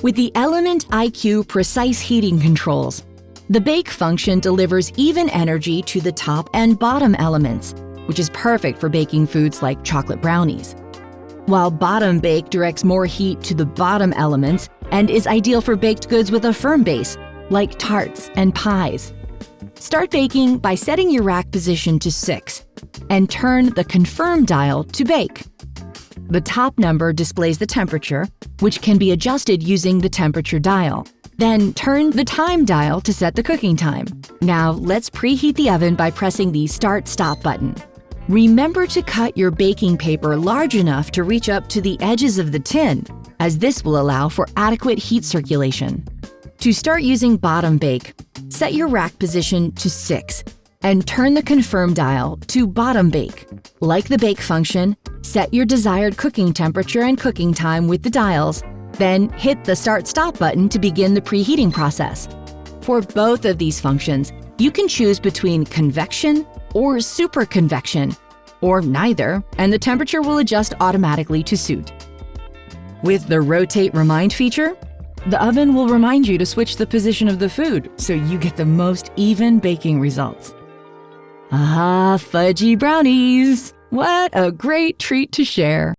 With the Element IQ precise heating controls, the bake function delivers even energy to the top and bottom elements, which is perfect for baking foods like chocolate brownies. While bottom bake directs more heat to the bottom elements and is ideal for baked goods with a firm base, like tarts and pies. Start baking by setting your rack position to 6 and turn the confirm dial to bake. The top number displays the temperature, which can be adjusted using the temperature dial. Then turn the time dial to set the cooking time. Now let's preheat the oven by pressing the Start/Stop button. Remember to cut your baking paper large enough to reach up to the edges of the tin, as this will allow for adequate heat circulation. To start using bottom bake, set your rack position to 6 and turn the confirm dial to bottom bake. Like the bake function, set your desired cooking temperature and cooking time with the dials, then hit the Start/Stop button to begin the preheating process. For both of these functions, you can choose between convection or super convection, or neither, and the temperature will adjust automatically to suit. With the Rotate Remind feature, the oven will remind you to switch the position of the food so you get the most even baking results. Ah, fudgy brownies! What a great treat to share!